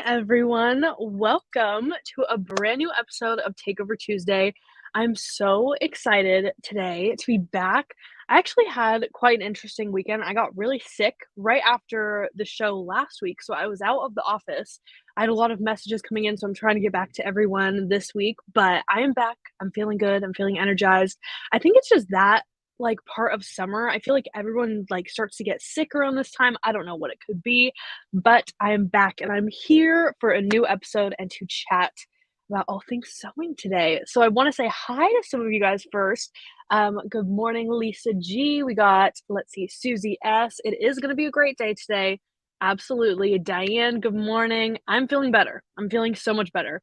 everyone. Welcome to a brand new episode of Takeover Tuesday. I'm so excited today to be back. I actually had quite an interesting weekend. I got really sick right after the show last week, so I was out of the office. I had a lot of messages coming in, so I'm trying to get back to everyone this week, but I am back. I'm feeling good. I'm feeling energized. I think it's just that part of summer. I feel like everyone starts to get sick around this time. I don't know what it could be, but I am back and I'm here for a new episode and to chat about all things sewing today. So I want to say hi to some of you guys first. Good morning, Lisa G. We got, let's see, Susie S. It is going to be a great day today. Absolutely. Diane, good morning. I'm feeling better. I'm feeling so much better.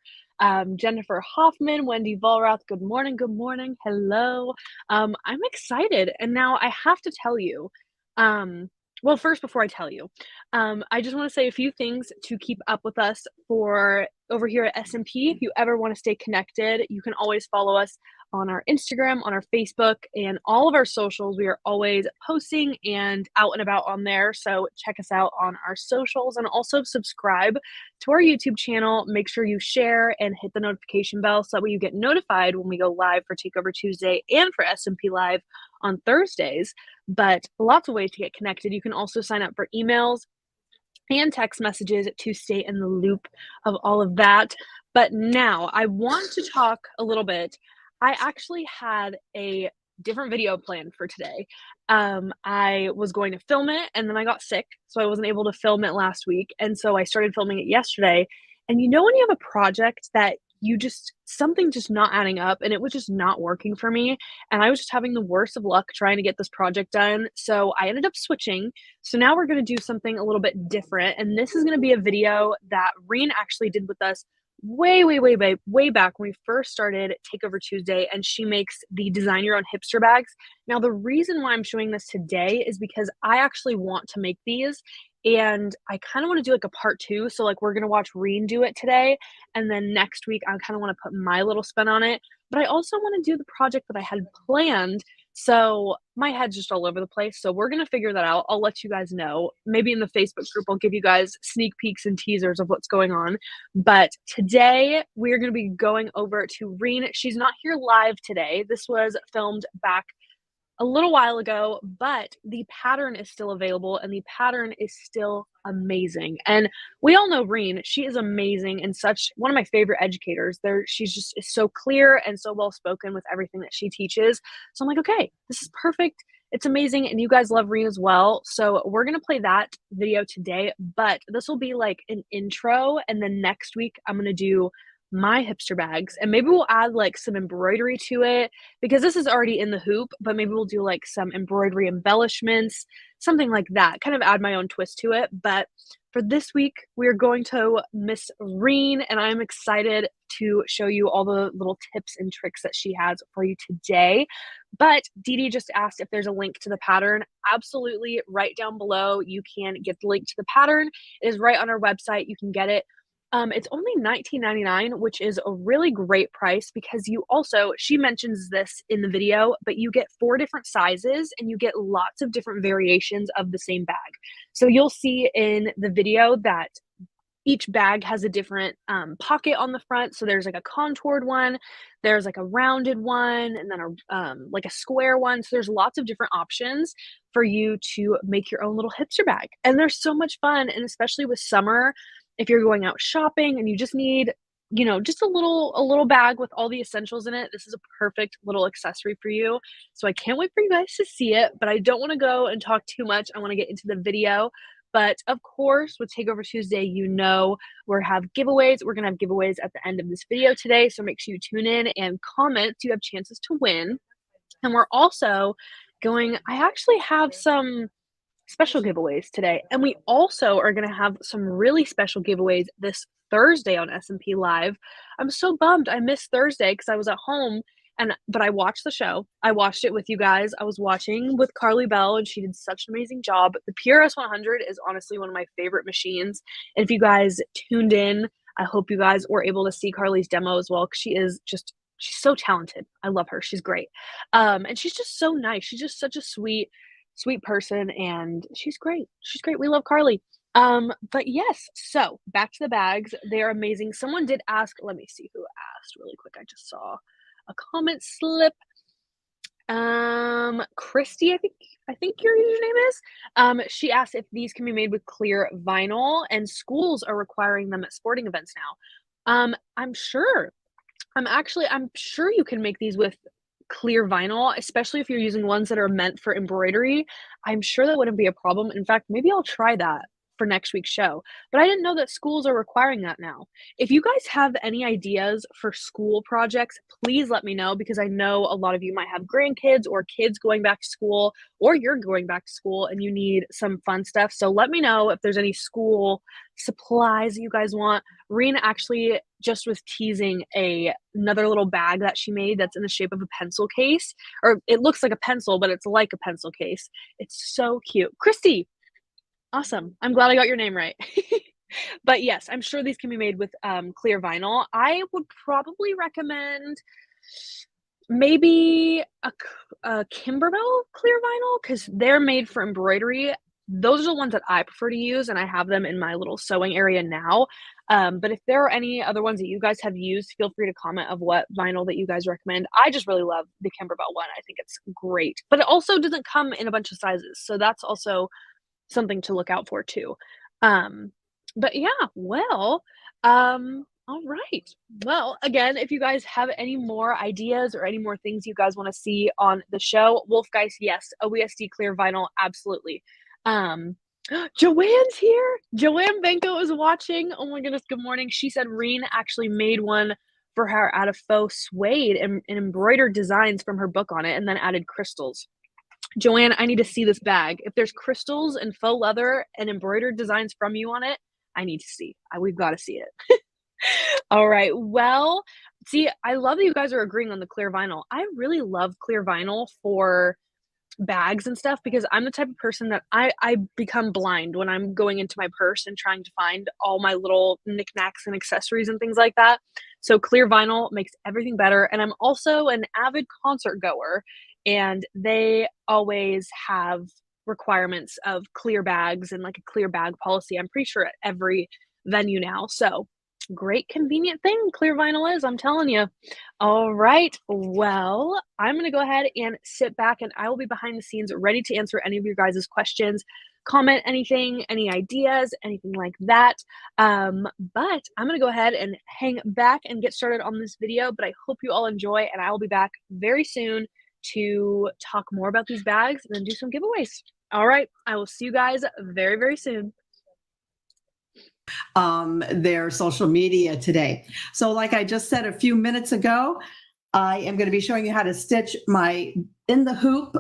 Jennifer Hoffman, Wendy Volrath, good morning. Good morning. Hello. I'm excited. And now I have to tell you, well, first, before I tell you, I just want to say a few things to keep up with us for over here at S&P. If you ever want to stay connected, you can always follow us on our Instagram, on our Facebook, and all of our socials. We are always posting and out and about on there. So check us out on our socials and also subscribe to our YouTube channel. Make sure you share and hit the notification bell so that way you get notified when we go live for Takeover Tuesday and for S&P Live on Thursdays. But lots of ways to get connected. You can also sign up for emails and text messages to stay in the loop of all of that. But now I want to talk a little bit. I actually had a different video planned for today. I was going to film it and then I got sick, so I wasn't able to film it last week. And so I started filming it yesterday. And you know when you have a project that something just not adding up and it was just not working for me, and I was just having the worst of luck trying to get this project done. So I ended up switching. So now we're going to do something a little bit different, and this is going to be a video that Reen actually did with us way back when we first started Takeover Tuesday, and she makes the design your own hipster bags. Now the reason why I'm showing this today is because I actually want to make these, and I kind of want to do like a part two. So we're going to watch Reen do it today, and then next week I kind of want to put my little spin on it, but I also want to do the project that I had planned. So my head's just all over the place. So we're going to figure that out. I'll let you guys know. Maybe in the Facebook group, I'll give you guys sneak peeks and teasers of what's going on. But today we're going to be going over to Reen. She's not here live today. This was filmed back a little while ago, but the pattern is still available and the pattern is still amazing. And we all know Reen. She is amazing and such one of my favorite educators. She's just is so clear and so well spoken with everything that she teaches. So I'm like, okay, this is perfect. It's amazing. And you guys love Reen as well. So we're going to play that video today, but this will be like an intro. And then next week I'm going to do my hipster bags, and maybe we'll add some embroidery to it because this is already in the hoop, but maybe we'll do some embroidery embellishments, something like that, kind of add my own twist to it. But for this week, we're going to Miss Reen, and I'm excited to show you all the little tips and tricks that she has for you today. But Dee Dee just asked if there's a link to the pattern. Absolutely, right down below, you can get the link to the pattern. It is right on our website. You can get it. It's only $19.99, which is a really great price because she mentions this in the video, but you get 4 different sizes and you get lots of different variations of the same bag. So you'll see in the video that each bag has a different pocket on the front. So there's a contoured one, there's a rounded one, and then a square one. So there's lots of different options for you to make your own little hipster bag. And they're so much fun, and especially with summer, if you're going out shopping and you just need, just a little bag with all the essentials in it, this is a perfect little accessory for you. So I can't wait for you guys to see it, but I don't want to go and talk too much. I want to get into the video. But of course, with Takeover Tuesday, we're going to have giveaways at the end of this video today. So make sure you tune in and comment so you have chances to win. And we're also I actually have some special giveaways today, and we also are going to have some really special giveaways this Thursday on S&P Live. I'm so bummed I missed Thursday because I was at home, but I watched the show. I watched it with you guys. I was watching with Carly Bell, and she did such an amazing job. The PRS 100 is honestly one of my favorite machines, and if you guys tuned in, I hope you guys were able to see Carly's demo as well, because she's so talented. I love her. She's great. And she's just so nice. She's just such a sweet person, and she's great. We love Carly. But yes, so back to the bags. They are amazing. Someone did ask, let me see who asked really quick. I just saw a comment slip. Christy, I think your username is. She asked if these can be made with clear vinyl, and schools are requiring them at sporting events now. I'm sure. I'm sure you can make these with clear vinyl, especially if you're using ones that are meant for embroidery. I'm sure that wouldn't be a problem. In fact, maybe I'll try that for next week's show. But I didn't know that schools are requiring that now. If you guys have any ideas for school projects, please let me know because I know a lot of you might have grandkids or kids going back to school, or you're going back to school and you need some fun stuff. So let me know if there's any school supplies that you guys want. Rena actually just was teasing another little bag that she made that's in the shape of a pencil case, or it looks like a pencil, but it's like a pencil case. It's so cute. Christy, awesome. I'm glad I got your name right. But yes, I'm sure these can be made with clear vinyl. I would probably recommend maybe a Kimberbell clear vinyl because they're made for embroidery. Those are the ones that I prefer to use, and I have them in my little sewing area now. But if there are any other ones that you guys have used, feel free to comment of what vinyl that you guys recommend. I just really love the Kimberbell one. I think it's great, but it also doesn't come in a bunch of sizes, so that's also something to look out for too. But yeah, well, all right. Well, again, if you guys have any more ideas or any more things you guys want to see on the show, Wolf Guys, yes, OESD clear vinyl, absolutely. Joanne's here. Joanne Benko is watching. Oh my goodness, good morning. She said Reen actually made one for her out of faux suede and embroidered designs from her book on it and then added crystals. Joanne, I need to see this bag. If there's crystals and faux leather and embroidered designs from you on it, I need to see. We've got to see it. All right. Well, see, I love that you guys are agreeing on the clear vinyl. I really love clear vinyl for bags and stuff because I'm the type of person that I become blind when I'm going into my purse and trying to find all my little knickknacks and accessories and things like that. So clear vinyl makes everything better. And I'm also an avid concert goer, and they always have requirements of clear bags and like a clear bag policy. I'm pretty sure at every venue now. So great convenient thing clear vinyl is, I'm telling you. All right, well, I'm gonna go ahead and sit back and I will be behind the scenes ready to answer any of your guys' questions, comment anything, any ideas, anything like that. But I'm gonna go ahead and hang back and get started on this video, but I hope you all enjoy, and I will be back very soon to talk more about these bags and then do some giveaways. All right, I will see you guys very, very soon. Their social media today. So like I just said a few minutes ago, I am going to be showing you how to stitch my in the hoop.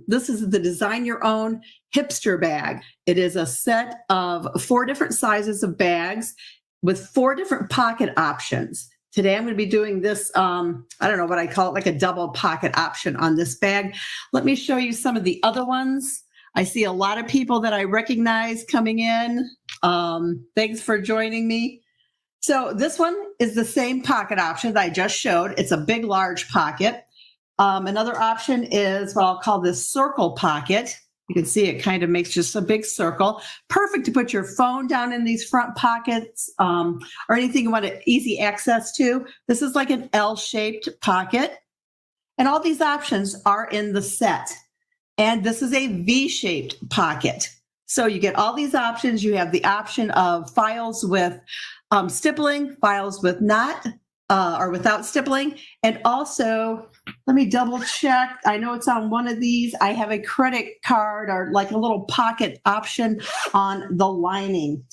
This is the Design Your Own Hipster bag. It is a set of 4 different sizes of bags with 4 different pocket options. Today I'm going to be doing this, I don't know what I call it, like a double pocket option on this bag. Let me show you some of the other ones. I see a lot of people that I recognize coming in. Thanks for joining me. So this one is the same pocket option that I just showed. It's a big, large pocket. Another option is what I'll call this circle pocket. You can see it kind of makes just a big circle. Perfect to put your phone down in these front pockets or anything you want easy access to. This is like an L-shaped pocket. And all these options are in the set. And this is a V-shaped pocket. So you get all these options. You have the option of files with stippling, files with not or without stippling. And also, let me double check. I know it's on one of these. I have a credit card or like a little pocket option on the lining.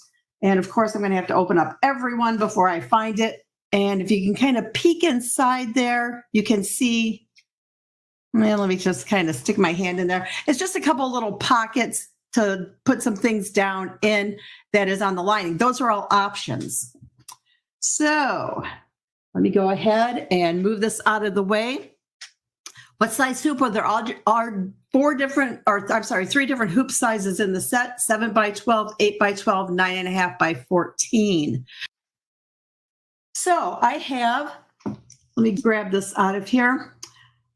And of course, I'm going to have to open up every one before I find it. And if you can kind of peek inside there, you can see. Well, let me just kind of stick my hand in there. It's just a couple of little pockets to put some things down in that is on the lining. Those are all options. So let me go ahead and move this out of the way. What size hoop are there? Are 3 different hoop sizes in the set: 7 by 12, 8 by 12, 9.5 by 14. So I have, let me grab this out of here.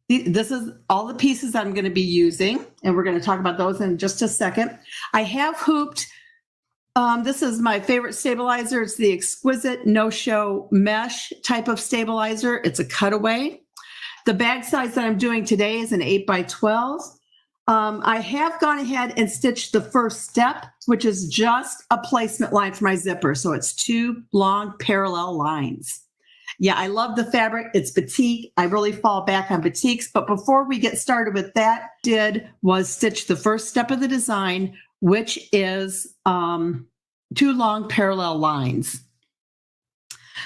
This is all the pieces I'm going to be using, and we're going to talk about those in just a second. I have hooped This is my favorite stabilizer. It's the Exquisite No-Show Mesh type of stabilizer. It's a cutaway. The bag size that I'm doing today is an 8x12. I have gone ahead and stitched the first step, which is just a placement line for my zipper. So it's 2 long parallel lines. Yeah, I love the fabric. It's batik. I really fall back on batiks. But before we get started with that, was stitch the first step of the design, which is 2 long parallel lines.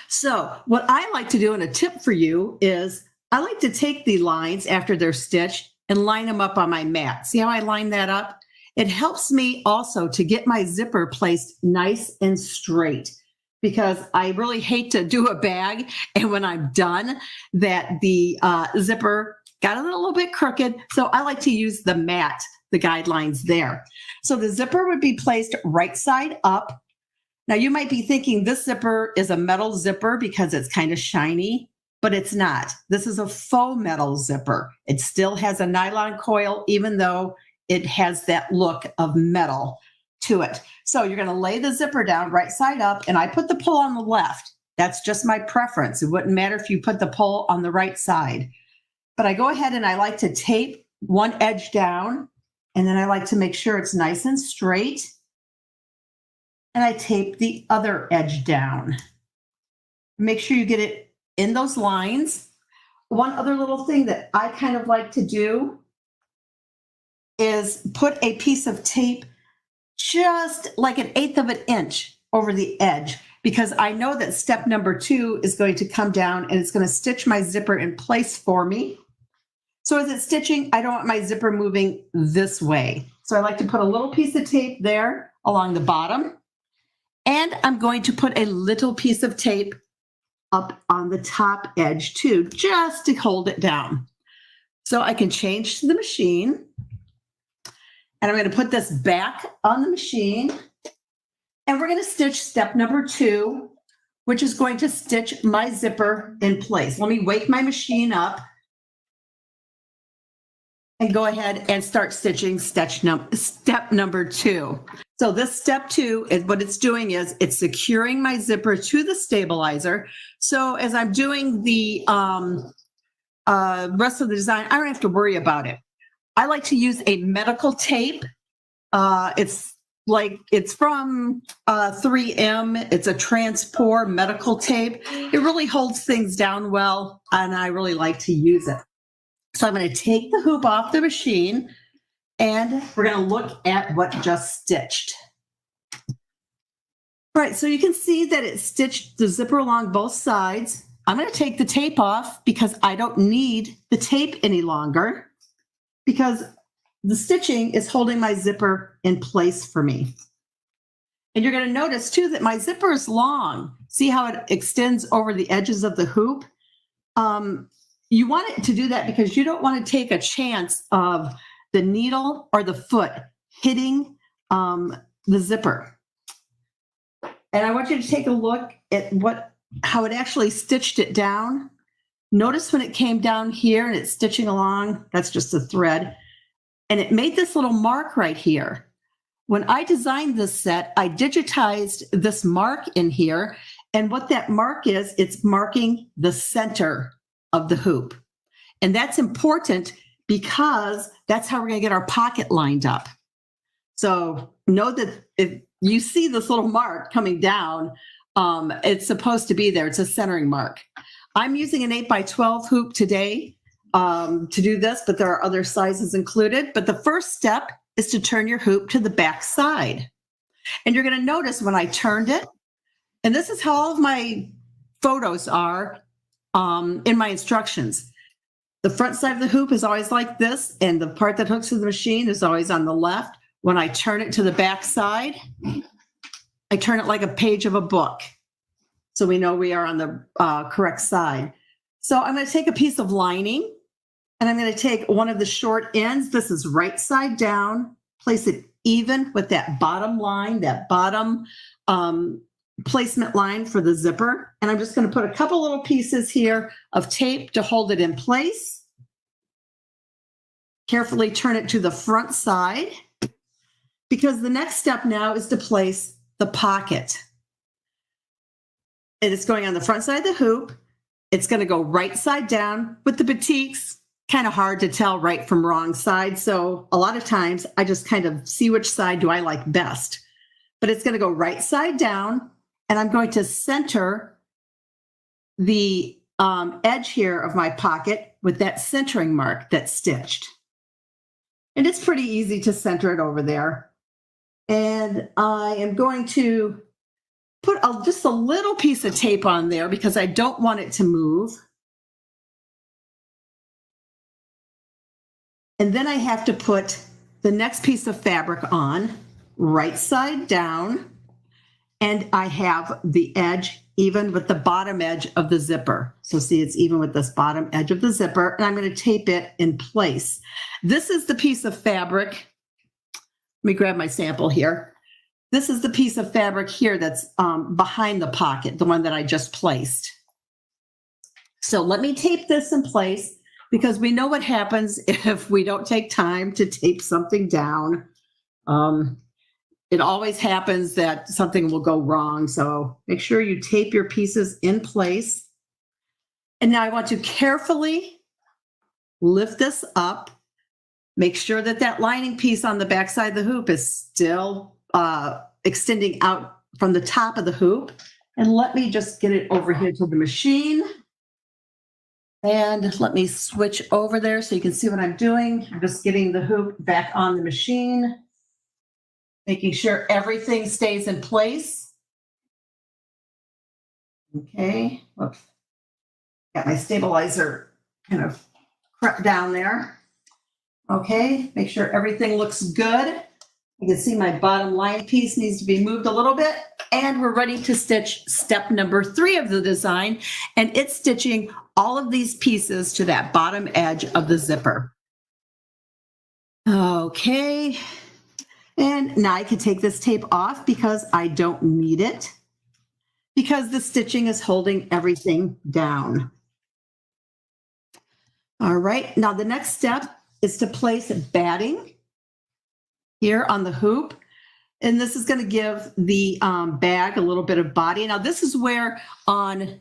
So what I like to do, and a tip for you, is I like to take the lines after they're stitched and line them up on my mat. See how I line that up? It helps me also to get my zipper placed nice and straight, because I really hate to do a bag and when I'm done that the zipper got a little bit crooked. So I like to use the mat, the guidelines there. So the zipper would be placed right side up. Now you might be thinking this zipper is a metal zipper because it's kind of shiny, but it's not. This is a faux metal zipper. It still has a nylon coil, even though it has that look of metal to it. So you're going to lay the zipper down right side up, and I put the pull on the left. That's just my preference. It wouldn't matter if you put the pull on the right side. But I go ahead and I like to tape one edge down, and then I like to make sure it's nice and straight. And I tape the other edge down. Make sure you get it in those lines. One other little thing that I kind of like to do is put a piece of tape just like 1/8 of an inch over the edge, because I know that step number 2 is going to come down and it's going to stitch my zipper in place for me. So as it's stitching, I don't want my zipper moving this way. So I like to put a little piece of tape there along the bottom. And I'm going to put a little piece of tape up on the top edge too, just to hold it down. So I can change to the machine. And I'm going to put this back on the machine. And we're going to stitch step number 2, which is going to stitch my zipper in place. Let me wake my machine up and go ahead and start stitching step number 2. So this step 2 is what it's doing is it's securing my zipper to the stabilizer. So as I'm doing the rest of the design, I don't have to worry about it. I like to use a medical tape. It's from 3M. It's a Transport medical tape. It really holds things down well, and I really like to use it. So I'm going to take the hoop off the machine, and we're going to look at what just stitched. All right, so you can see that it stitched the zipper along both sides. I'm going to take the tape off because I don't need the tape any longer, because the stitching is holding my zipper in place for me. And you're going to notice too that my zipper is long. See how it extends over the edges of the hoop? You want it to do that because you don't want to take a chance of the needle or the foot hitting the zipper. And I want you to take a look at how it actually stitched it down. Notice when it came down here and it's stitching along, that's just a thread. And it made this little mark right here. When I designed this set, I digitized this mark in here. And what that mark is, it's marking the center of the hoop. And that's important because that's how we're going to get our pocket lined up. So know that if you see this little mark coming down, it's supposed to be there. It's a centering mark. I'm using an 8x12 hoop today to do this, but there are other sizes included. But the first step is to turn your hoop to the back side. And you're going to notice when I turned it, and this is how all of my photos are in my instructions. The front side of the hoop is always like this, and the part that hooks to the machine is always on the left. When I turn it to the back side, I turn it like a page of a book. So we know we are on the correct side. So I'm going to take a piece of lining, and I'm going to take one of the short ends. This is right side down, place it even with that bottom line, that bottom placement line for the zipper. And I'm just going to put a couple little pieces here of tape to hold it in place. Carefully turn it to the front side, because the next step now is to place the pocket. And it's going on the front side of the hoop. It's going to go right side down. With the batiks, kind of hard to tell right from wrong side. So a lot of times I just kind of see which side do I like best. But it's going to go right side down, and I'm going to center the edge here of my pocket with that centering mark that's stitched. And it's pretty easy to center it over there. And I am going to put just a little piece of tape on there because I don't want it to move. And then I have to put the next piece of fabric on, right side down, and I have the edge even with the bottom edge of the zipper. So see, it's even with this bottom edge of the zipper, and I'm going to tape it in place. This is the piece of fabric. Let me grab my sample here. This is the piece of fabric here that's behind the pocket, the one that I just placed. So let me tape this in place because we know what happens if we don't take time to tape something down. It always happens that something will go wrong. So make sure you tape your pieces in place. And now I want to carefully lift this up. Make sure that that lining piece on the back side of the hoop is still extending out from the top of the hoop. And let me just get it over here to the machine. And let me switch over there so you can see what I'm doing. I'm just getting the hoop back on the machine, making sure everything stays in place. Okay, whoops. Got my stabilizer kind of crept down there. Okay, make sure everything looks good. You can see my bottom line piece needs to be moved a little bit, and we're ready to stitch step number 3 of the design, and it's stitching all of these pieces to that bottom edge of the zipper. Okay, and now I can take this tape off because I don't need it, because the stitching is holding everything down. All right, now the next step is to place batting here on the hoop. And this is going to give the bag a little bit of body. Now this is where on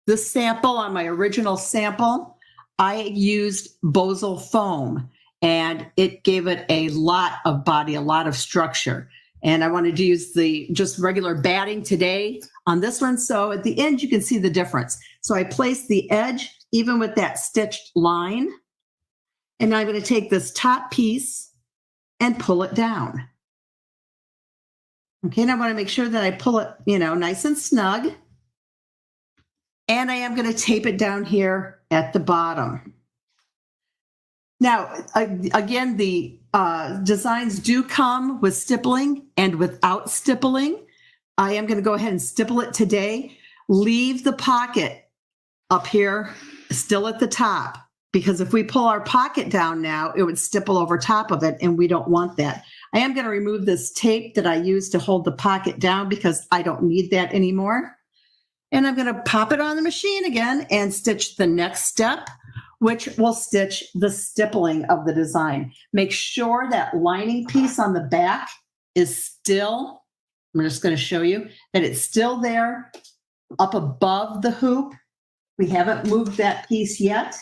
the sample, on my original sample, I used Bosal foam, and it gave it a lot of body, a lot of structure. And I wanted to use the just regular batting today on this one. So at the end, you can see the difference. So I placed the edge even with that stitched line. And now I'm going to take this top piece and pull it down. Okay, and I want to make sure that I pull it, nice and snug. And I am going to tape it down here at the bottom. Now, again, the designs do come with stippling and without stippling. I am going to go ahead and stipple it today. Leave the pocket up here still at the top, because if we pull our pocket down now, it would stipple over top of it, and we don't want that. I am going to remove this tape that I used to hold the pocket down because I don't need that anymore. And I'm going to pop it on the machine again and stitch the next step, which will stitch the stippling of the design. Make sure that lining piece on the back is still, I'm just going to show you that it's still there up above the hoop. We haven't moved that piece yet.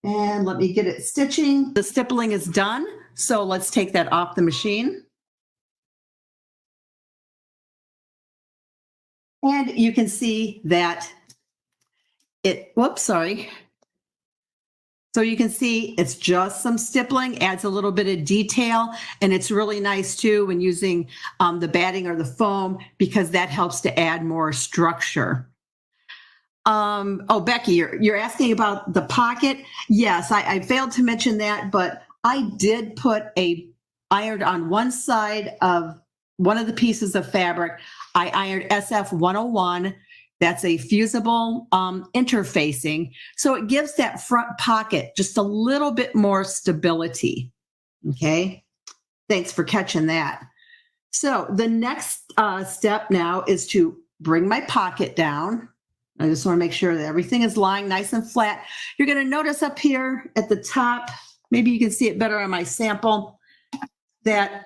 And let me get it stitching. The stippling is done, so let's take that off the machine. And you can see that so you can see it's just some stippling, adds a little bit of detail, and it's really nice too when using the batting or the foam, because that helps to add more structure. Oh, Becky, you're asking about the pocket. Yes, I failed to mention that, but I did put ironed on one side of one of the pieces of fabric. I ironed SF 101. That's a fusible interfacing. So it gives that front pocket just a little bit more stability. Okay, thanks for catching that. So the next step now is to bring my pocket down. I just want to make sure that everything is lying nice and flat. You're going to notice up here at the top, maybe you can see it better on my sample, that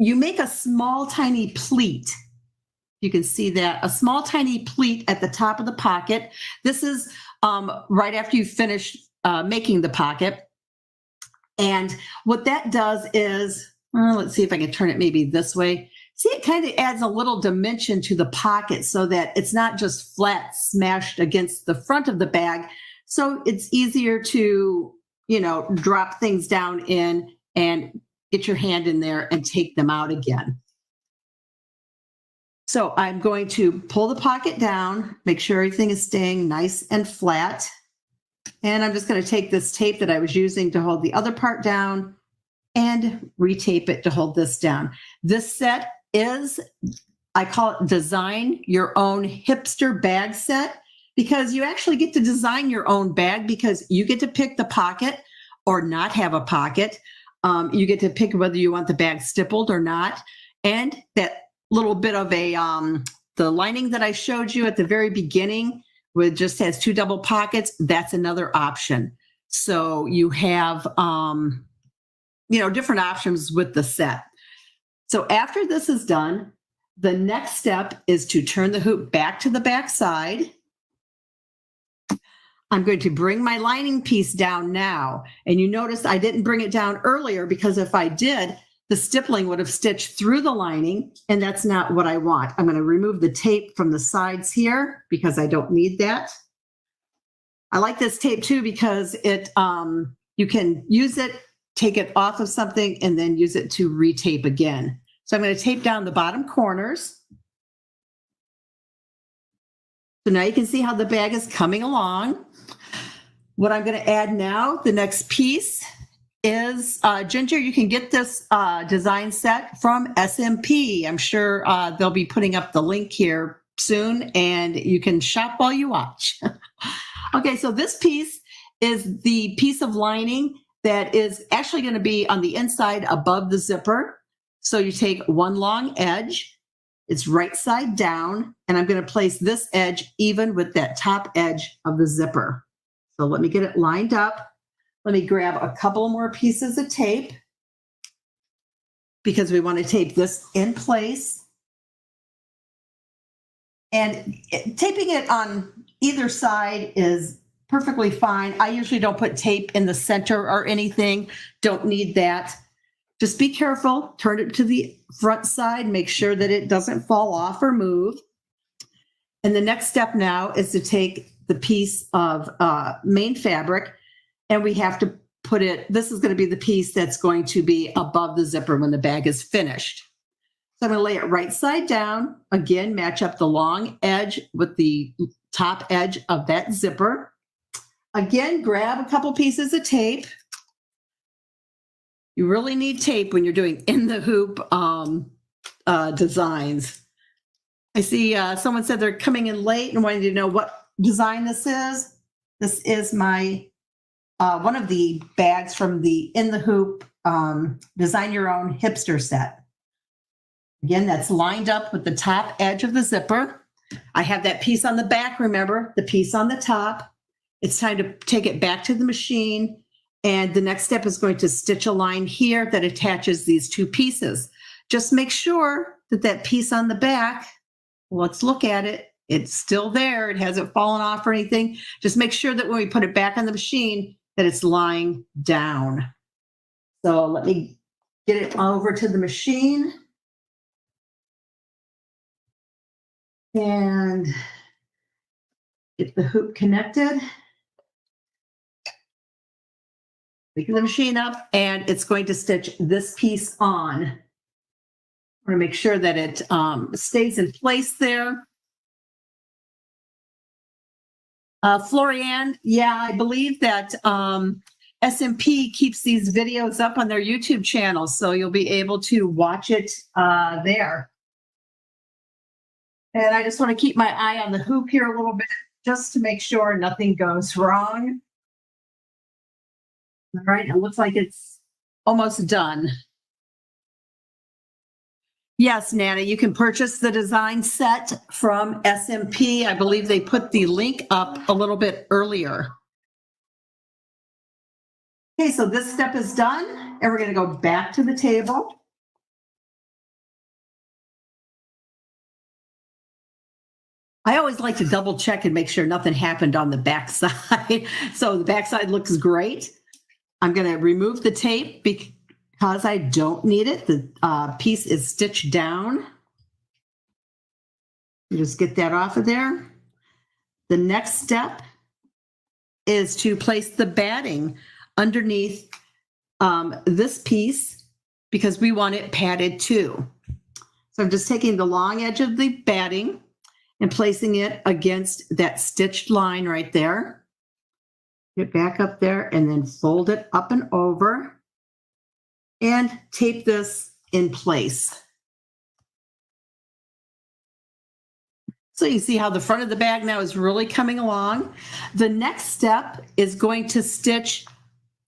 you make a small, tiny pleat. You can see that, a small, tiny pleat at the top of the pocket. This is right after you finish making the pocket. And what that does is, let's see if I can turn it maybe this way. See, it kind of adds a little dimension to the pocket so that it's not just flat smashed against the front of the bag. So it's easier to, drop things down in and get your hand in there and take them out again. So I'm going to pull the pocket down, make sure everything is staying nice and flat. And I'm just going to take this tape that I was using to hold the other part down and retape it to hold this down. This set is, I call it Design Your Own Hipster Bag Set, because you actually get to design your own bag because you get to pick the pocket or not have a pocket. You get to pick whether you want the bag stippled or not. And that little bit of the lining that I showed you at the very beginning, which just has 2 double pockets, that's another option. So you have, different options with the set. So after this is done, the next step is to turn the hoop back to the back side. I'm going to bring my lining piece down now. And you notice I didn't bring it down earlier because if I did, the stippling would have stitched through the lining, and that's not what I want. I'm going to remove the tape from the sides here because I don't need that. I like this tape too because it you can use it, take it off of something, and then use it to retape again. So I'm going to tape down the bottom corners. So now you can see how the bag is coming along. What I'm going to add now, the next piece is Ginger. You can get this design set from SMP. I'm sure they'll be putting up the link here soon, and you can shop while you watch. Okay, so this piece is the piece of lining that is actually going to be on the inside above the zipper. So you take one long edge, it's right side down, and I'm going to place this edge even with that top edge of the zipper. So let me get it lined up. Let me grab a couple more pieces of tape because we want to tape this in place. And taping it on either side is perfectly fine. I usually don't put tape in the center or anything. Don't need that. Just be careful. Turn it to the front side. Make sure that it doesn't fall off or move. And the next step now is to take the piece of main fabric, and we have to put it, this is going to be the piece that's going to be above the zipper when the bag is finished. So I'm going to lay it right side down. Again, match up the long edge with the top edge of that zipper. Again, grab a couple pieces of tape. You really need tape when you're doing in the hoop designs. I see someone said they're coming in late and wanting to know what design this is. This is my one of the bags from the In the Hoop Design Your Own Hipster set. Again, that's lined up with the top edge of the zipper. I have that piece on the back, remember, the piece on the top. It's time to take it back to the machine. And the next step is going to stitch a line here that attaches these 2 pieces. Just make sure that that piece on the back, let's look at it. It's still there. It hasn't fallen off or anything. Just make sure that when we put it back on the machine, that it's lying down. So let me get it over to the machine. And get the hoop connected. Pick the machine up, and it's going to stitch this piece on. I want to make sure that it stays in place there. Florianne, yeah, I believe that SMP keeps these videos up on their YouTube channel, so you'll be able to watch it there. And I just want to keep my eye on the hoop here a little bit, just to make sure nothing goes wrong. All right, it looks like it's almost done. Yes, Nana, you can purchase the design set from SMP. I believe they put the link up a little bit earlier. Okay, so this step is done, and we're going to go back to the table. I always like to double check and make sure nothing happened on the back side. So the back side looks great. I'm going to remove the tape because I don't need it. The piece is stitched down. Just get that off of there. The next step is to place the batting underneath this piece because we want it padded too. So I'm just taking the long edge of the batting and placing it against that stitched line right there. Get back up there and then fold it up and over and tape this in place. So you see how the front of the bag now is really coming along. The next step is going to stitch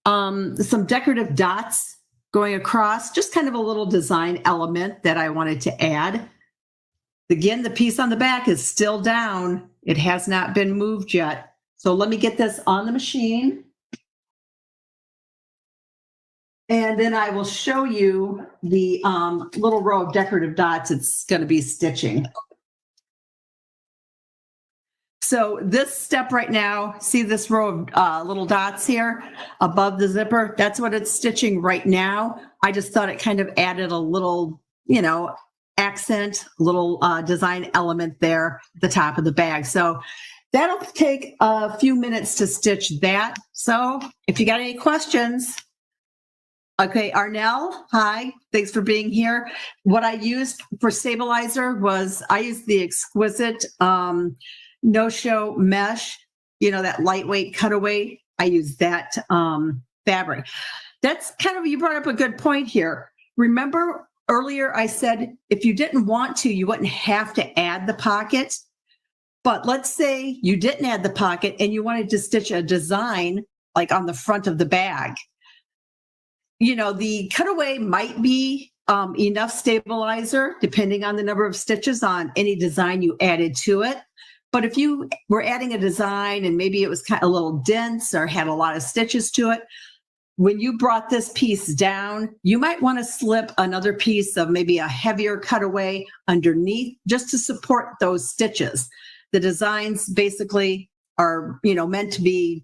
some decorative dots going across, just kind of a little design element that I wanted to add. Again, the piece on the back is still down. It has not been moved yet. So let me get this on the machine. And then I will show you the little row of decorative dots it's going to be stitching. So this step right now, see this row of little dots here above the zipper? That's what it's stitching right now. I just thought it kind of added a little, accent, little design element there at the top of the bag. So that'll take a few minutes to stitch that. So if you got any questions, okay, Arnell, hi, thanks for being here. What I used for stabilizer was I used the exquisite no-show mesh, that lightweight cutaway. I use that fabric. That's kind of, you brought up a good point here. Remember earlier I said, if you didn't want to, you wouldn't have to add the pocket. But let's say you didn't add the pocket and you wanted to stitch a design like on the front of the bag. The cutaway might be enough stabilizer, depending on the number of stitches on any design you added to it. But if you were adding a design and maybe it was kind of a little dense or had a lot of stitches to it, when you brought this piece down, you might want to slip another piece of maybe a heavier cutaway underneath just to support those stitches. The designs basically are, meant to be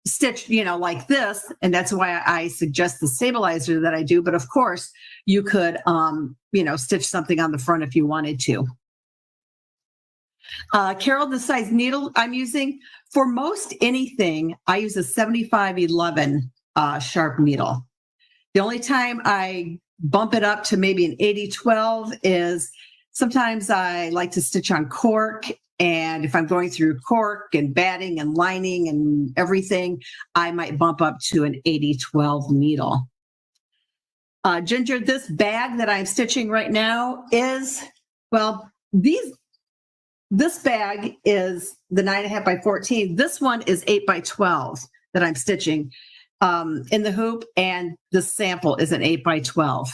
stitched, like this. And that's why I suggest the stabilizer that I do. But of course, you could, stitch something on the front if you wanted to. Carol, the size needle I'm using for most anything, I use a 7511 sharp needle. The only time I bump it up to maybe an 8012 is sometimes I like to stitch on cork. And if I'm going through cork and batting and lining and everything, I might bump up to an 8012 needle. Ginger, this bag that I'm stitching right now is, this bag is the 9.5 by 14. This one is 8 by 12 that I'm stitching in the hoop, and the sample is an 8 by 12.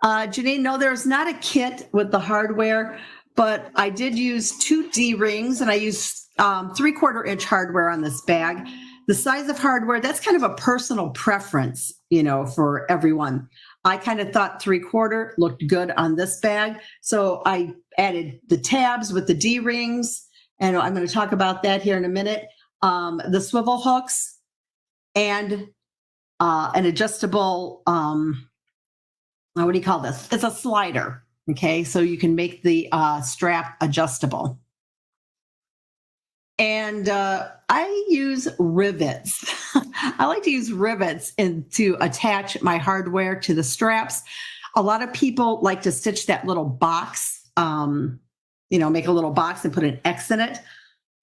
Janine, no, there's not a kit with the hardware, but I did use 2 D-rings and I used 3/4 inch hardware on this bag. The size of hardware, that's kind of a personal preference, for everyone. I kind of thought 3/4 looked good on this bag. So I added the tabs with the D-rings, and I'm going to talk about that here in a minute. The swivel hooks and an adjustable, what do you call this? It's a slider. Okay, so you can make the strap adjustable. And I use rivets. I like to use rivets to attach my hardware to the straps. A lot of people like to stitch that little box, make a little box and put an X in it.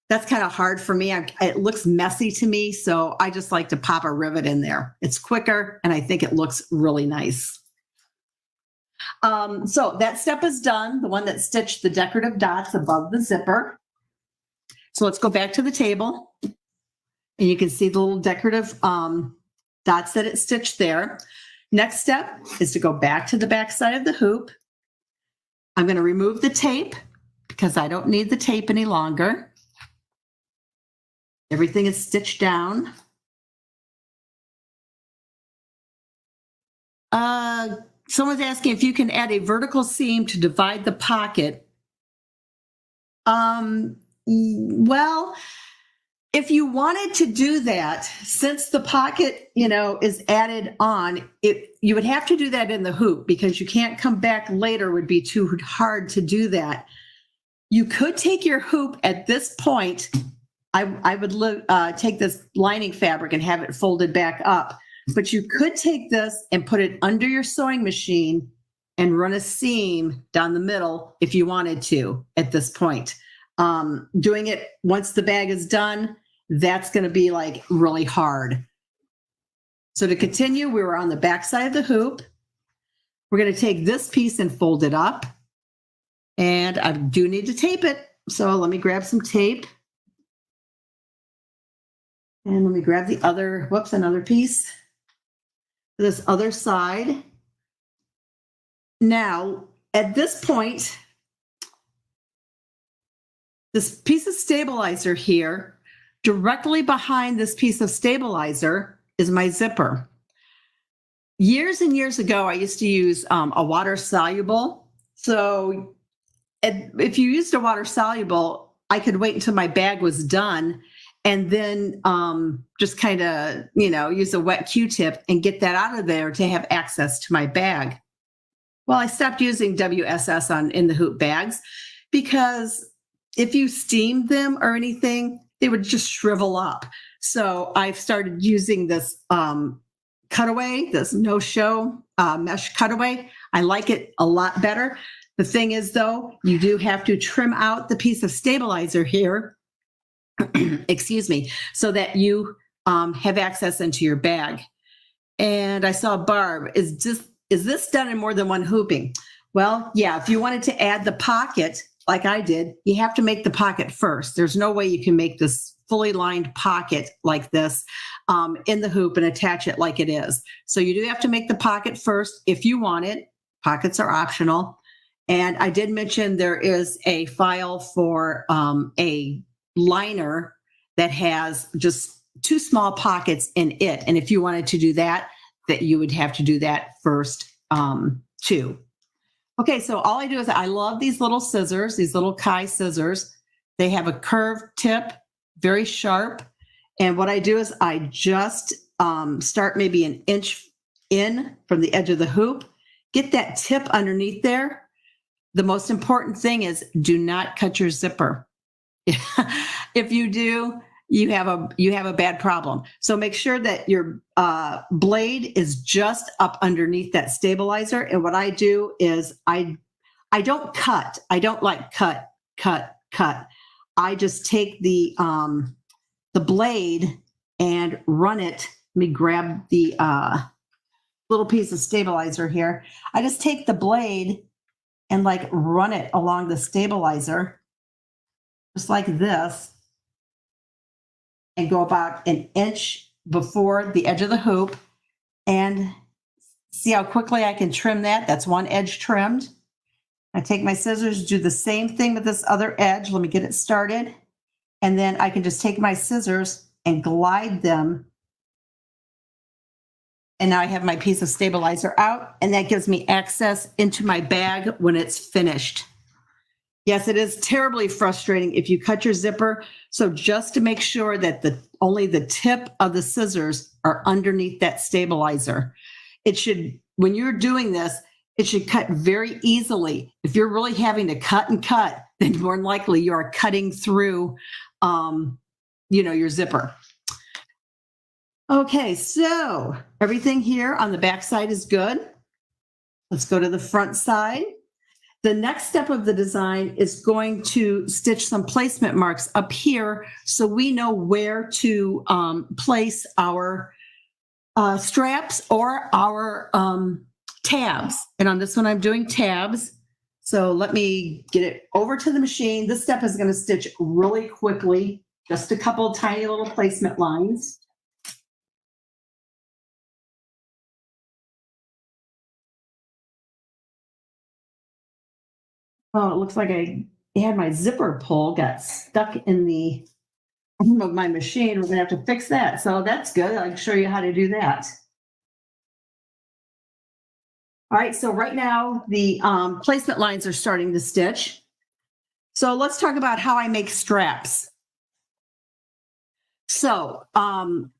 That's kind of hard for me. It looks messy to me, so I just like to pop a rivet in there. It's quicker, and I think it looks really nice. So that step is done, the one that stitched the decorative dots above the zipper. So let's go back to the table, and you can see the little decorative dots that it stitched there. Next step is to go back to the back side of the hoop. I'm going to remove the tape because I don't need the tape any longer. Everything is stitched down. Someone's asking if you can add a vertical seam to divide the pocket Well, if you wanted to do that, since the pocket, is added on, you would have to do that in the hoop because you can't come back later, would be too hard to do that. You could take your hoop at this point. I would take this lining fabric and have it folded back up, but you could take this and put it under your sewing machine and run a seam down the middle if you wanted to at this point. Doing it once the bag is done, that's going to be like really hard. So to continue, we were on the back side of the hoop. We're going to take this piece and fold it up. And I do need to tape it. So let me grab some tape. And let me grab the other, another piece. This other side. Now, at this point, this piece of stabilizer here, directly behind this piece of stabilizer is my zipper. Years and years ago, I used to use a water soluble. So if you used a water soluble, I could wait until my bag was done and then just kind of, use a wet Q-tip and get that out of there to have access to my bag. Well, I stopped using WSS in the hoop bags because if you steamed them or anything, they would just shrivel up. So I've started using this cutaway, this no-show mesh cutaway. I like it a lot better. The thing is, though, you do have to trim out the piece of stabilizer here, excuse me, so that you have access into your bag. And I saw Barb, is this done in more than one hooping? Well, yeah, if you wanted to add the pocket, like I did, you have to make the pocket first. There's no way you can make this fully lined pocket like this in the hoop and attach it like it is. So you do have to make the pocket first if you want it. Pockets are optional. And I did mention there is a file for a liner that has just 2 small pockets in it. And if you wanted to do that you would have to do that first too. Okay, so all I do is I love these little scissors, these little Kai scissors. They have a curved tip, very sharp. And what I do is I just start maybe an inch in from the edge of the hoop, get that tip underneath there. The most important thing is do not cut your zipper. If you do, you have a bad problem. So make sure that your blade is just up underneath that stabilizer. And what I do is I don't cut. I don't like cut. I just take the blade and run it. Let me grab the little piece of stabilizer here. I just take the blade and like run it along the stabilizer, just like this, and go about an inch before the edge of the hoop, and see how quickly I can trim that. That's one edge trimmed. I take my scissors, do the same thing with this other edge. Let me get it started. And then I can just take my scissors and glide them. And now I have my piece of stabilizer out, and that gives me access into my bag when it's finished. Yes, it is terribly frustrating if you cut your zipper. So just to make sure that only the tip of the scissors are underneath that stabilizer. It should, when you're doing this, it should cut very easily. If you're really having to cut and cut, then more than likely you are cutting through, your zipper. Okay, so everything here on the back side is good. Let's go to the front side. The next step of the design is going to stitch some placement marks up here so we know where to place our straps or our tabs. And on this one, I'm doing tabs. So let me get it over to the machine. This step is going to stitch really quickly, just a couple of tiny little placement lines. Oh, it looks like I had my zipper pull got stuck in the arm of my machine. We're going to have to fix that. So that's good. I can show you how to do that. All right, so right now the placement lines are starting to stitch. So let's talk about how I make straps. So for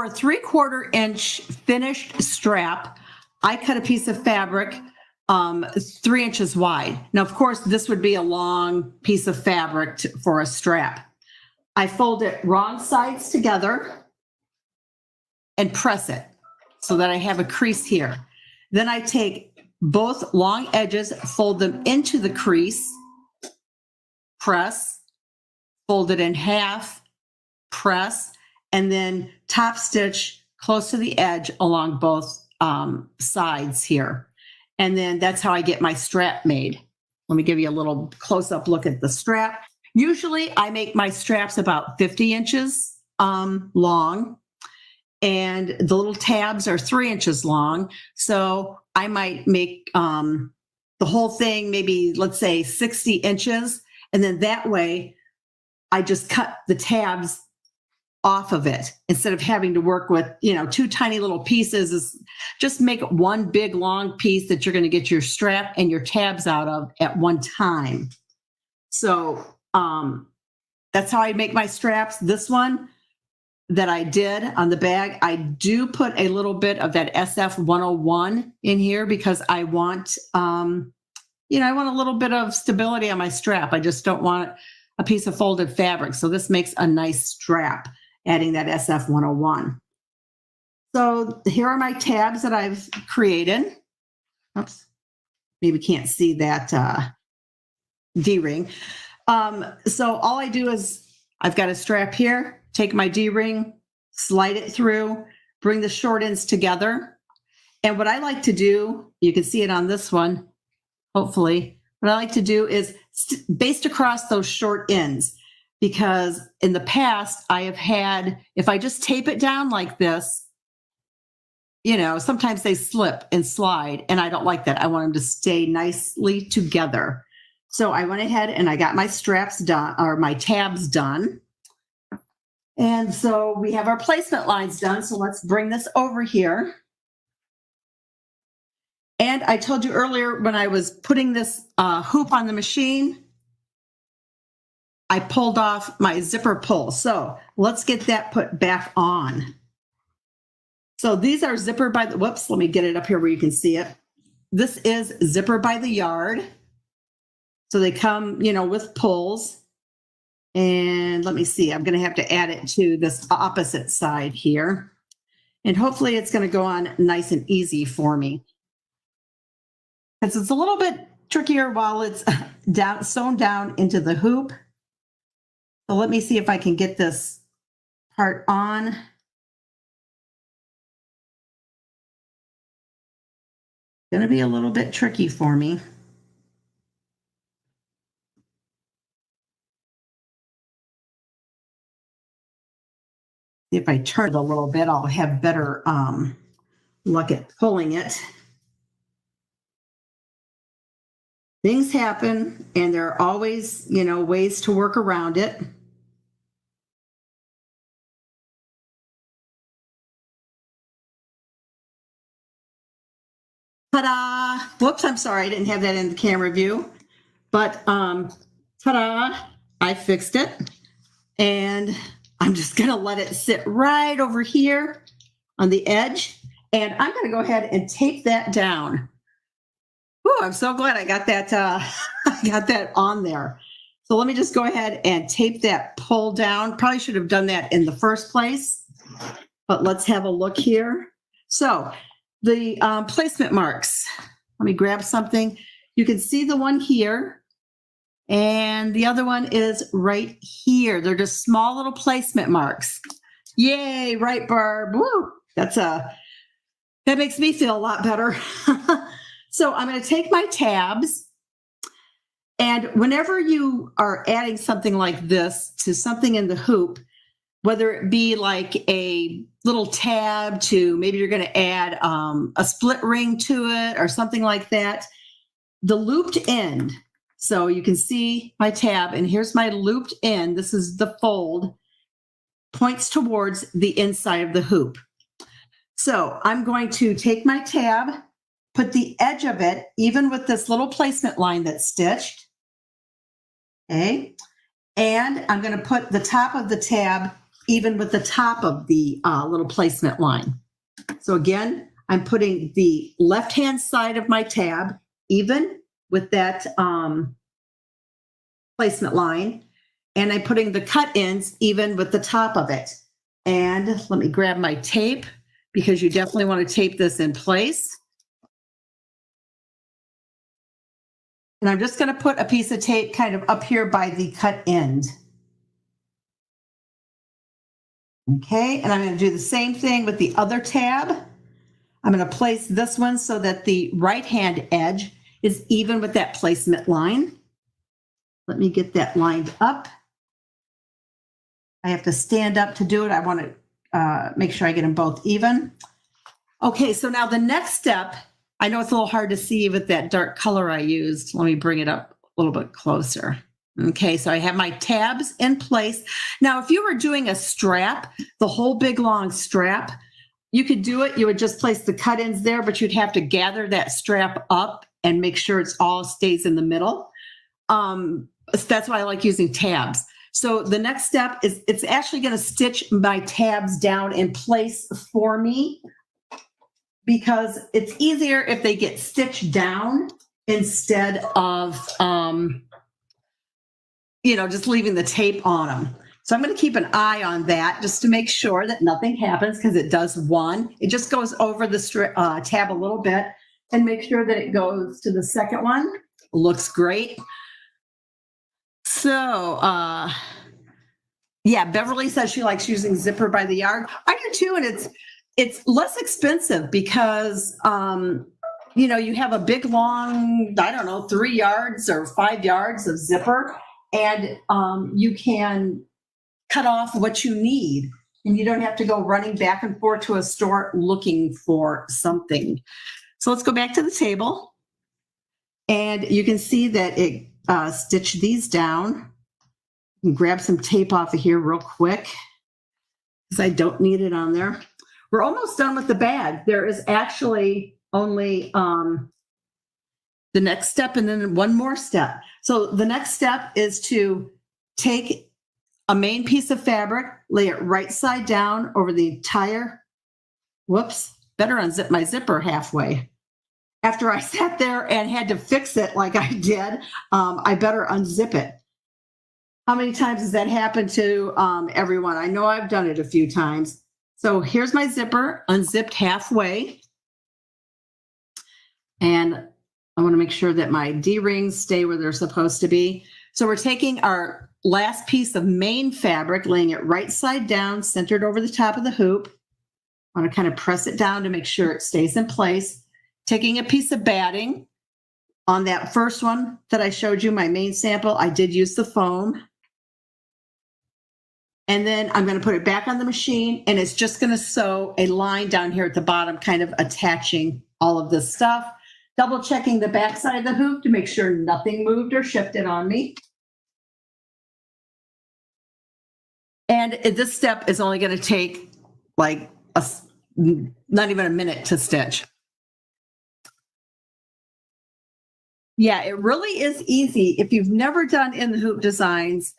a 3/4 inch finished strap, I cut a piece of fabric 3 inches wide. Now, of course, this would be a long piece of fabric for a strap. I fold it wrong sides together and press it so that I have a crease here. Then I take both long edges, fold them into the crease, press, fold it in half, press, and then top stitch close to the edge along both sides here. And then that's how I get my strap made. Let me give you a little close-up look at the strap. Usually I make my straps about 50 inches long, and the little tabs are 3 inches long. So I might make the whole thing maybe, let's say, 60 inches. And then that way I just cut the tabs off of it instead of having to work with, two tiny little pieces. Just make one big long piece that you're going to get your strap and your tabs out of at one time. So that's how I make my straps. This one that I did on the bag, I do put a little bit of that SF 101 in here because I want, I want a little bit of stability on my strap. I just don't want a piece of folded fabric. So this makes a nice strap, adding that SF 101. So here are my tabs that I've created. Oops, maybe can't see that D-ring. So all I do is I've got a strap here, take my D-ring, slide it through, bring the short ends together. And what I like to do, you can see it on this one, hopefully, what I like to do is baste across those short ends. Because in the past, I have had, if I just tape it down like this, sometimes they slip and slide, and I don't like that. I want them to stay nicely together. So I went ahead and I got my straps done, or my tabs done. And so we have our placement lines done. So let's bring this over here. And I told you earlier when I was putting this hoop on the machine, I pulled off my zipper pull. So let's get that put back on. So these are zipper by the, whoops, let me get it up here where you can see it. This is zipper by the yard. So they come, with pulls. And let me see, I'm going to have to add it to this opposite side here. And hopefully it's going to go on nice and easy for me. Because it's a little bit trickier while it's sewn down into the hoop. So let me see if I can get this part on. Going to be a little bit tricky for me. If I turn it a little bit, I'll have better luck at pulling it. Things happen, and there are always, ways to work around it. Ta-da! Whoops, I'm sorry, I didn't have that in the camera view. But ta-da! I fixed it. And I'm just going to let it sit right over here on the edge. And I'm going to go ahead and tape that down. Ooh, I'm so glad I got that I got that on there. So let me just go ahead and tape that pull down. Probably should have done that in the first place, but let's have a look here. So the placement marks. Let me grab something. You can see the one here, and the other one is right here. They're just small little placement marks. Yay, right, Barb? Woo! That makes me feel a lot better. So I'm going to take my tabs, and whenever you are adding something like this to something in the hoop, whether it be like a little tab to maybe you're going to add a split ring to it or something like that, the looped end. So you can see my tab, and here's my looped end. This is the fold, points towards the inside of the hoop. So I'm going to take my tab, put the edge of it, even with this little placement line that's stitched, Okay. And I'm going to put the top of the tab even with the top of the little placement line. So again, I'm putting the left-hand side of my tab even with that placement line. And I'm putting the cut ends even with the top of it. And let me grab my tape because you definitely want to tape this in place. And I'm just going to put a piece of tape kind of up here by the cut end. Okay, and I'm going to do the same thing with the other tab. I'm going to place this one so that the right-hand edge is even with that placement line. Let me get that lined up. I have to stand up to do it. I want to make sure I get them both even. Okay, so now the next step, I know it's a little hard to see with that dark color I used. Let me bring it up a little bit closer. Okay, so I have my tabs in place. Now, if you were doing a strap, the whole big long strap, you could do it. You would just place the cut ends there, but you'd have to gather that strap up and make sure it's all stays in the middle. That's why I like using tabs. So the next step is it's actually going to stitch my tabs down in place for me because it's easier if they get stitched down instead of, just leaving the tape on them. So I'm going to keep an eye on that just to make sure that nothing happens because it does one. It just goes over the tab a little bit and make sure that it goes to the second one. Looks great. So, yeah, Beverly says she likes using zipper by the yard. I do too, and it's less expensive because, you have a big long, 3 yards or 5 yards of zipper, and you can cut off what you need, and you don't have to go running back and forth to a store looking for something. So let's go back to the table, and you can see that it stitched these down. You can grab some tape off of here real quick because I don't need it on there. We're almost done with the bag. There is actually only the next step and then one more step. So the next step is to take a main piece of fabric, lay it right side down over the entire, better unzip my zipper halfway. After I sat there and had to fix it like I did, I better unzip it. How many times has that happened to everyone? I know I've done it a few times. So here's my zipper, unzipped halfway. And I want to make sure that my D-rings stay where they're supposed to be. So we're taking our last piece of main fabric, laying it right side down, centered over the top of the hoop. I want to kind of press it down to make sure it stays in place. Taking a piece of batting. On that first one that I showed you, my main sample, I did use the foam. And then I'm going to put it back on the machine, and it's just going to sew a line down here at the bottom, kind of attaching all of this stuff. Double checking the back side of the hoop to make sure nothing moved or shifted on me. And this step is only going to take like not even a minute to stitch. Yeah, it really is easy. If you've never done in the hoop designs,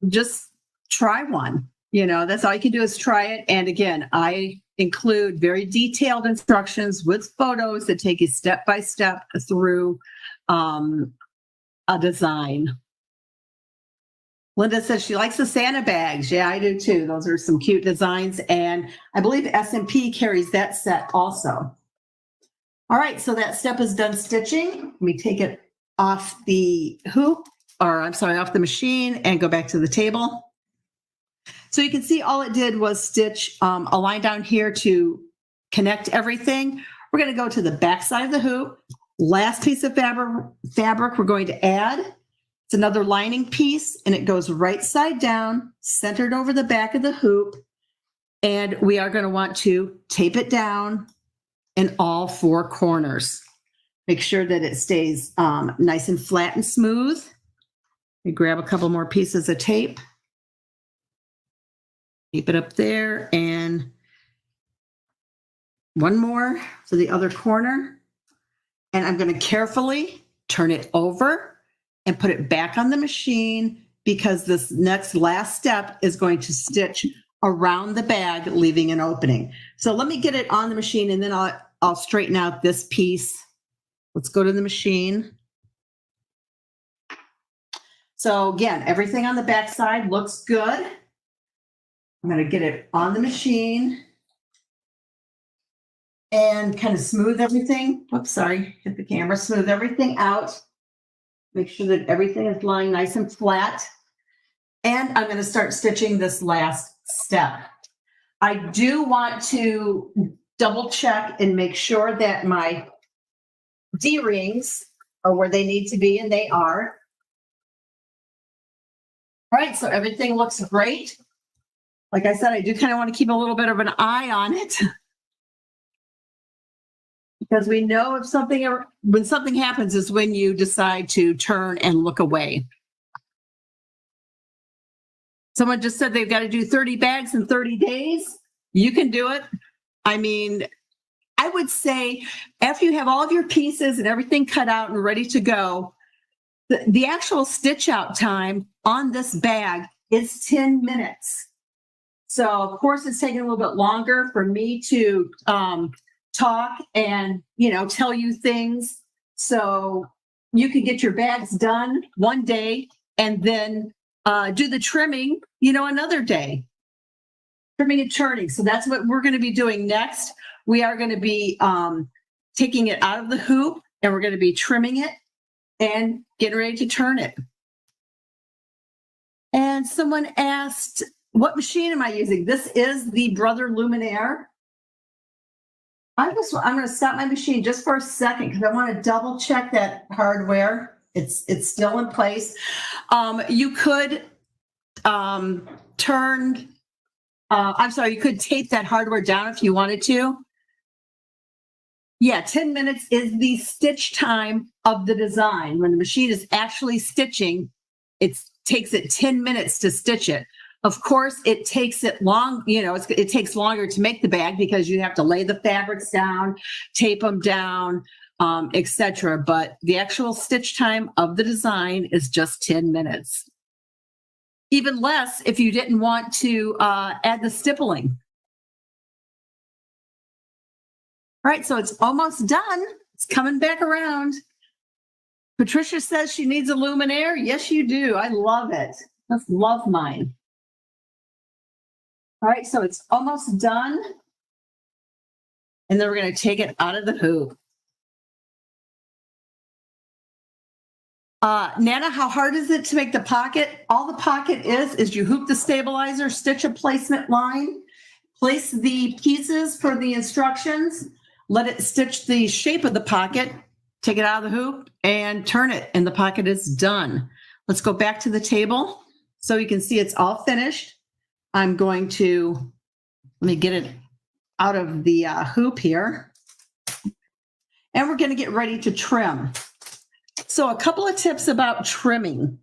just try one. That's all you can do is try it. And again, I include very detailed instructions with photos that take you step by step through a design. Linda says she likes the Santa bags. Yeah, I do too. Those are some cute designs. And I believe S&P carries that set also. All right, so that step is done stitching. Let me take it off the hoop, off the machine and go back to the table. So you can see all it did was stitch a line down here to connect everything. We're going to go to the back side of the hoop. Last piece of fabric we're going to add. It's another lining piece, and it goes right side down, centered over the back of the hoop. And we are going to want to tape it down in all 4 corners. Make sure that it stays nice and flat and smooth. We grab a couple more pieces of tape. Tape it up there, and one more to the other corner. And I'm going to carefully turn it over and put it back on the machine because this next last step is going to stitch around the bag, leaving an opening. So let me get it on the machine and then I'll straighten out this piece. Let's go to the machine. So again, everything on the back side looks good. I'm going to get it on the machine and kind of smooth everything. Oops, sorry, hit the camera. Smooth everything out. Make sure that everything is lying nice and flat. And I'm going to start stitching this last step. I do want to double check and make sure that my D-rings are where they need to be, and they are. All right, so everything looks great. Like I said, I do kind of want to keep a little bit of an eye on it because we know if when something happens is when you decide to turn and look away. Someone just said they've got to do 30 bags in 30 days. You can do it. I mean, I would say after you have all of your pieces and everything cut out and ready to go, the actual stitch out time on this bag is 10 minutes. So of course it's taking a little bit longer for me to talk and, tell you things. So you can get your bags done one day and then do the trimming, another day. Trimming and turning. So that's what we're going to be doing next. We are going to be taking it out of the hoop and we're going to be trimming it and getting ready to turn it. And someone asked, what machine am I using? This is the Brother Luminaire. I'm going to stop my machine just for a second because I want to double check that hardware. It's still in place. You could you could tape that hardware down if you wanted to. Yeah, 10 minutes is the stitch time of the design. When the machine is actually stitching, it takes it 10 minutes to stitch it. Of course, it takes it long, it takes longer to make the bag because you have to lay the fabrics down, tape them down, etc. But the actual stitch time of the design is just 10 minutes. Even less if you didn't want to add the stippling. All right, so it's almost done. It's coming back around. Patricia says she needs a luminaire. Yes, you do. I love it. I love mine. All right, so it's almost done. And then we're going to take it out of the hoop. Nana, how hard is it to make the pocket? All the pocket is you hoop the stabilizer, stitch a placement line, place the pieces for the instructions, let it stitch the shape of the pocket, take it out of the hoop and turn it, and the pocket is done. Let's go back to the table so you can see it's all finished. I'm going to, let me get it out of the hoop here. And we're going to get ready to trim. So a couple of tips about trimming.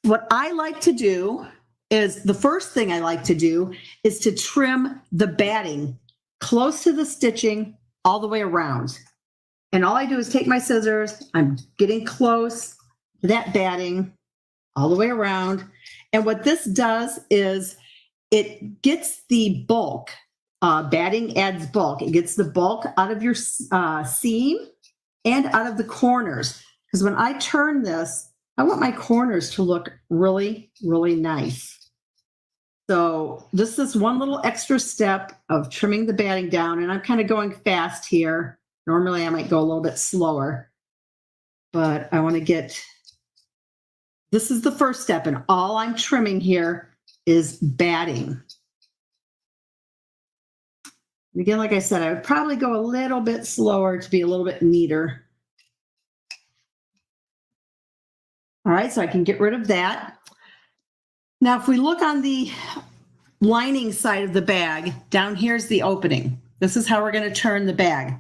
What I like to do is, the first thing I like to do is to trim the batting close to the stitching all the way around. And all I do is take my scissors, I'm getting close to that batting all the way around. And what this does is it gets the bulk, batting adds bulk. It gets the bulk out of your seam and out of the corners. Because when I turn this, I want my corners to look really, really nice. So this is one little extra step of trimming the batting down, and I'm kind of going fast here. Normally I might go a little bit slower, but I want to get, this is the first step, and all I'm trimming here is batting. And again, like I said, I would probably go a little bit slower to be a little bit neater. All right, so I can get rid of that. Now, if we look on the lining side of the bag, down here's the opening. This is how we're going to turn the bag.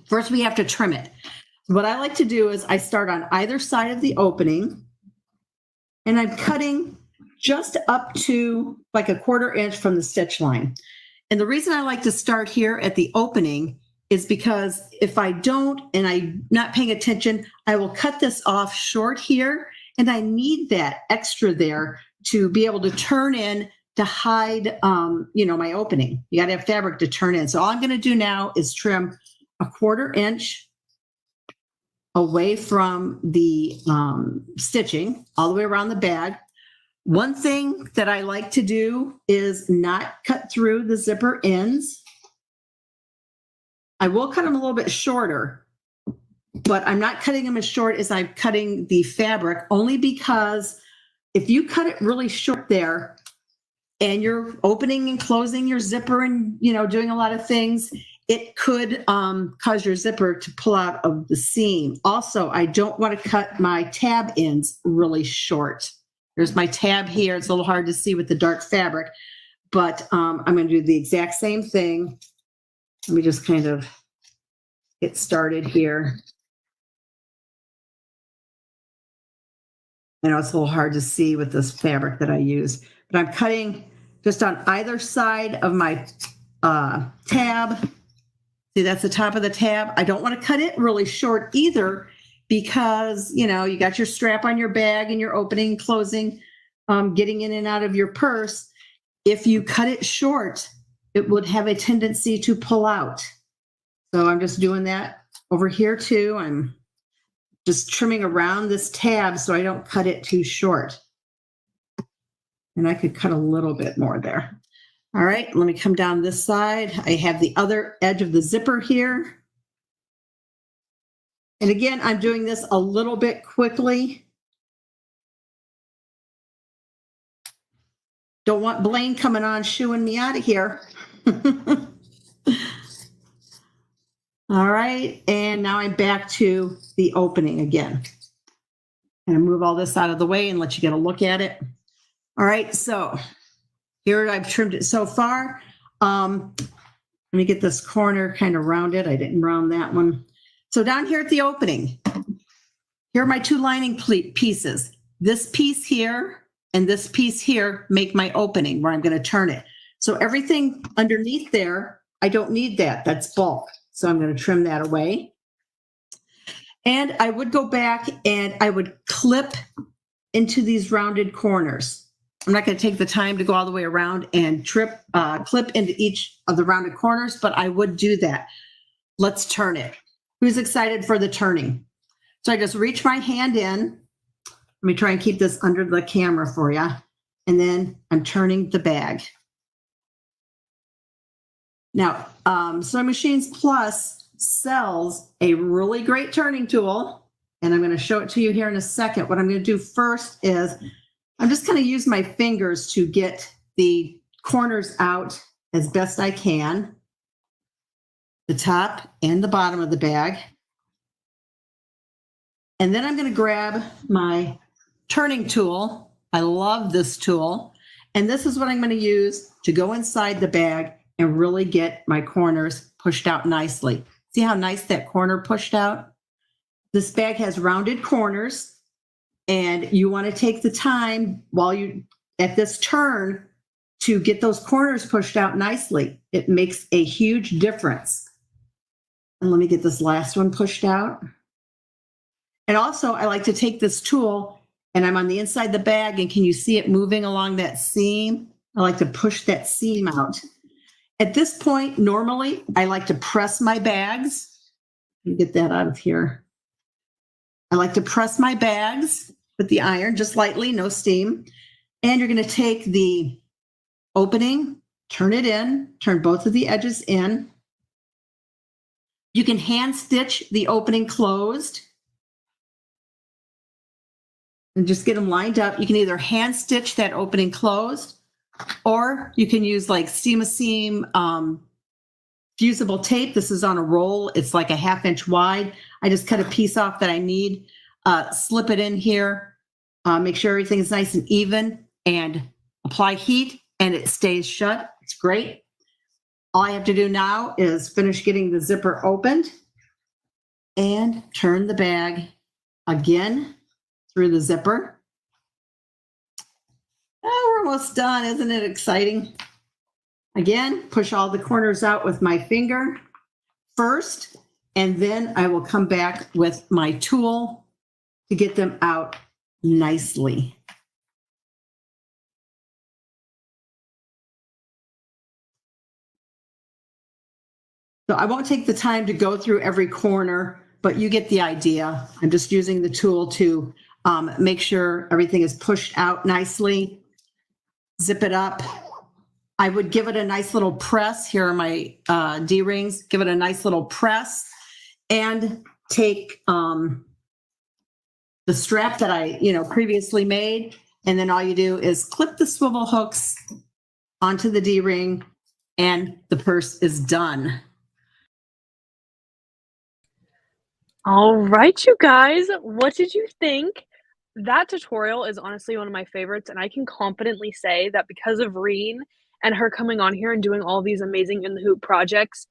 First, we have to trim it. What I like to do is I start on either side of the opening, and I'm cutting just up to like a 1/4 inch from the stitch line. And the reason I like to start here at the opening is because if I don't and I'm not paying attention, I will cut this off short here. And I need that extra there to be able to turn in to hide, my opening. You got to have fabric to turn in. So all I'm going to do now is trim 1/4 inch away from the stitching all the way around the bag. One thing that I like to do is not cut through the zipper ends. I will cut them a little bit shorter, but I'm not cutting them as short as I'm cutting the fabric, only because if you cut it really short there and you're opening and closing your zipper and, doing a lot of things, it could cause your zipper to pull out of the seam. Also, I don't want to cut my tab ends really short. There's my tab here. It's a little hard to see with the dark fabric, but I'm going to do the exact same thing. Let me just kind of get started here. I know it's a little hard to see with this fabric that I use, but I'm cutting just on either side of my tab. See, that's the top of the tab. I don't want to cut it really short either because, you got your strap on your bag and you're opening, closing, getting in and out of your purse. If you cut it short, it would have a tendency to pull out. So I'm just doing that over here too. I'm just trimming around this tab so I don't cut it too short. And I could cut a little bit more there. All right, let me come down this side. I have the other edge of the zipper here. And again, I'm doing this a little bit quickly. Don't want Blaine coming on shooing me out of here. All right, and now I'm back to the opening again. And move all this out of the way and let you get a look at it. All right, so here I've trimmed it so far. Let me get this corner kind of rounded. I didn't round that one. So down here at the opening, here are my 2 lining pieces. This piece here and this piece here make my opening where I'm going to turn it. So everything underneath there, I don't need that. That's bulk. So I'm going to trim that away. And I would go back and I would clip into these rounded corners. I'm not going to take the time to go all the way around and clip into each of the rounded corners, but I would do that. Let's turn it. Who's excited for the turning? So I just reach my hand in. Let me try and keep this under the camera for you. And then I'm turning the bag. Now, Sewing Machines Plus sells a really great turning tool, and I'm going to show it to you here in a second. What I'm going to do first is I'm just going to use my fingers to get the corners out as best I can, the top and the bottom of the bag. And then I'm going to grab my turning tool. I love this tool. And this is what I'm going to use to go inside the bag and really get my corners pushed out nicely. See how nice that corner pushed out? This bag has rounded corners, and you want to take the time while you at this turn to get those corners pushed out nicely. It makes a huge difference. And let me get this last one pushed out. And also, I like to take this tool, and I'm on the inside the bag, and can you see it moving along that seam? I like to push that seam out. At this point, normally, I like to press my bags. Let me get that out of here. I like to press my bags with the iron, just lightly, no steam. And you're going to take the opening, turn it in, turn both of the edges in. You can hand stitch the opening closed and just get them lined up. You can either hand stitch that opening closed, or you can use like seam-a-seam fusible tape. This is on a roll. It's like a 1/2 inch wide. I just cut a piece off that I need, slip it in here, make sure everything's nice and even, and apply heat, and it stays shut. It's great. All I have to do now is finish getting the zipper opened and turn the bag again through the zipper. Oh, we're almost done. Isn't it exciting? Again, push all the corners out with my finger. first, and then I will come back with my tool to get them out nicely. So I won't take the time to go through every corner, but you get the idea. I'm just using the tool to make sure everything is pushed out nicely. Zip it up. I would give it a nice little press. Here are my D-rings. Give it a nice little press and take the strap that I previously made. And then all you do is clip the swivel hooks onto the D-ring and the purse is done. All right, you guys, what did you think? That tutorial is honestly one of my favorites, and I can confidently say that because of Reen and her coming on here and doing all these amazing In the Hoop projects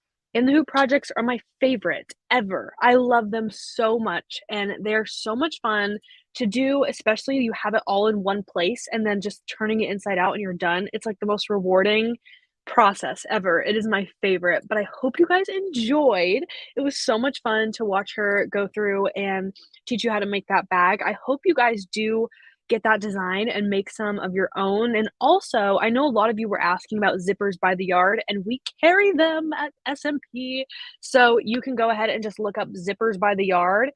are my favorite ever. I love them so much, and they're so much fun to do, especially you have it all in one place and then just turning it inside out and you're done. It's like the most rewarding process ever. It is my favorite, but I hope you guys enjoyed. It was so much fun to watch her go through and teach you how to make that bag. I hope you guys do get that design and make some of your own. And also, I know a lot of you were asking about zippers by the yard, and we carry them at SMP. So you can go ahead and just look up zippers by the yard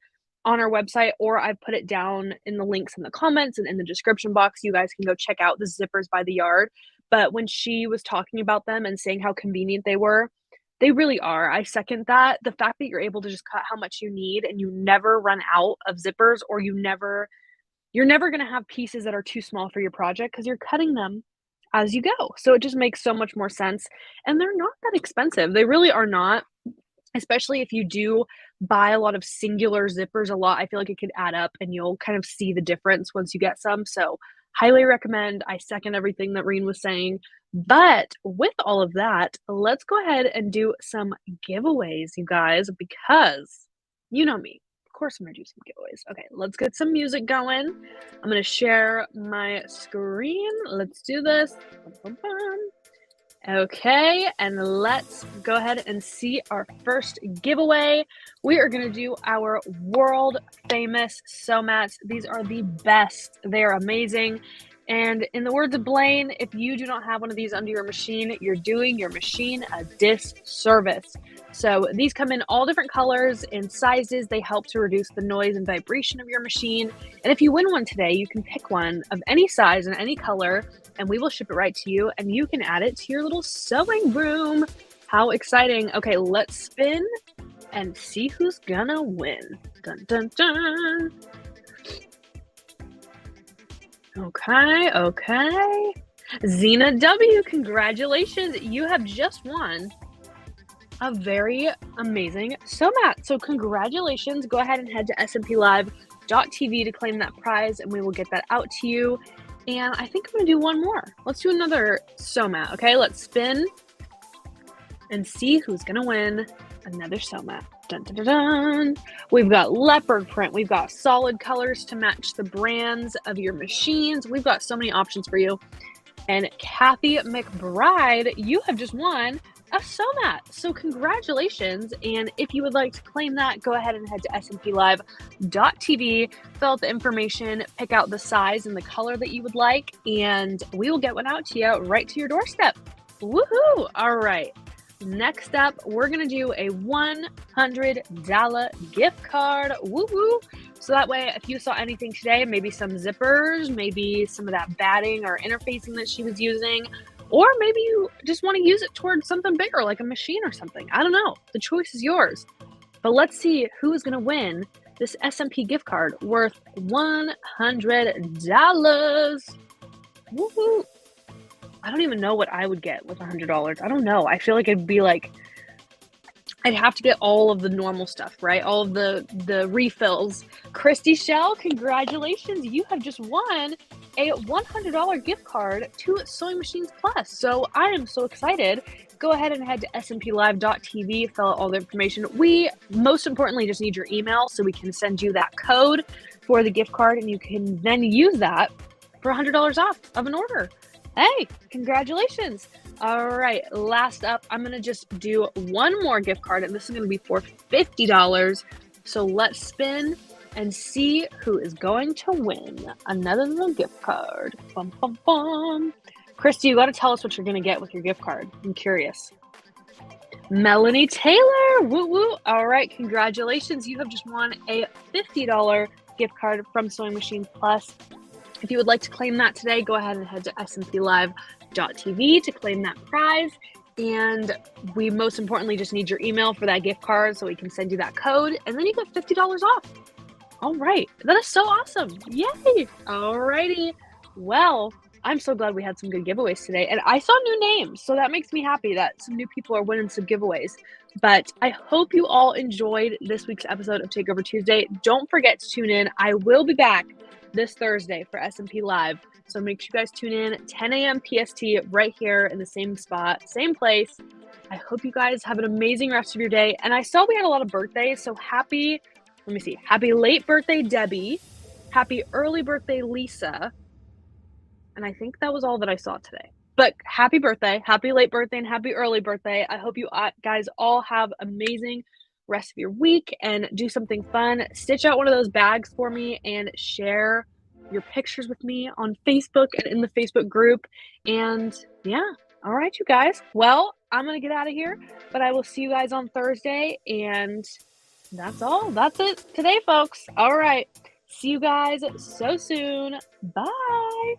on our website, or I've put it down in the links in the comments and in the description box. You guys can go check out the zippers by the yard. But when she was talking about them and saying how convenient they were, they really are. I second that. The fact that you're able to just cut how much you need and you never run out of zippers, or you're never going to have pieces that are too small for your project because you're cutting them as you go. So it just makes so much more sense. And they're not that expensive. They really are not, especially if you do buy a lot of singular zippers a lot. I feel like it could add up and you'll kind of see the difference once you get some. So highly recommend. I second everything that Reen was saying. But with all of that, let's go ahead and do some giveaways, you guys, because you know me. Of course I'm going to do some giveaways. Okay, let's get some music going. I'm going to share my screen. Let's do this. Okay, and let's go ahead and see our first giveaway. We are going to do our world famous sew mats. These are the best. They're amazing. And in the words of Blaine, if you do not have one of these under your machine, you're doing your machine a disservice. So these come in all different colors and sizes. They help to reduce the noise and vibration of your machine. And if you win one today, you can pick one of any size and any color, and we will ship it right to you, and you can add it to your little sewing room. How exciting. Okay, let's spin and see who's gonna win. Dun, dun, dun. Okay. Zena W, congratulations. You have just won a very amazing sew mat. So congratulations. Go ahead and head to SMPlive.tv to claim that prize, and we will get that out to you. And I think I'm going to do one more. Let's do another sew mat. Okay, let's spin and see who's going to win another sew mat. Dun, dun, dun, dun. We've got leopard print. We've got solid colors to match the brands of your machines. We've got so many options for you. And Kathy McBride, you have just won a sew mat. So congratulations. And if you would like to claim that, go ahead and head to SMPlive.tv, fill out the information, pick out the size and the color that you would like, and we will get one out to you right to your doorstep. Woohoo! All right. Next up, we're going to do a $100 gift card. Woo-woo! So that way, if you saw anything today, maybe some zippers, maybe some of that batting or interfacing that she was using, or maybe you just want to use it towards something bigger, like a machine or something. I don't know. The choice is yours. But let's see who is going to win this SMP gift card worth $100. Woohoo! I don't even know what I would get with $100. I don't know. I feel like it'd be like, I'd have to get all of the normal stuff, right? All of the refills. Christy Shell, congratulations. You have just won a $100 gift card to Sewing Machines Plus. So I am so excited. Go ahead and head to smplive.tv, fill out all the information. We, most importantly, just need your email so we can send you that code for the gift card, and you can then use that for $100 off of an order. Hey, congratulations. All right, last up, I'm going to just do one more gift card, and this is going to be for $50. So let's spin and see who is going to win another little gift card. Bum, bum, bum. Christy, you got to tell us what you're going to get with your gift card. I'm curious. Melanie Taylor, woo woo. All right, congratulations. You have just won a $50 gift card from Sewing Machines Plus. If you would like to claim that today, go ahead and head to smplive.tv to claim that prize. And we most importantly just need your email for that gift card so we can send you that code, and then you get $50 off. All right, that is so awesome. Yay. All righty. Well, I'm so glad we had some good giveaways today, and I saw new names, so that makes me happy that some new people are winning some giveaways. But I hope you all enjoyed this week's episode of Takeover Tuesday. Don't forget to tune in. I will be back this Thursday for SMP Live, so make sure you guys tune in 10 a.m. PST right here in the same spot, same place. I hope you guys have an amazing rest of your day, and I saw we had a lot of birthdays, so happy late birthday, Debbie. Happy early birthday, Lisa. And I think that was all that I saw today. But happy birthday, happy late birthday, and happy early birthday. I hope you guys all have amazing rest of your week and do something fun. Stitch out one of those bags for me and share your pictures with me on Facebook and in the Facebook group. And yeah, all right, you guys. Well, I'm going to get out of here, but I will see you guys on Thursday. And that's all. That's it today, folks. All right. See you guys so soon. Bye.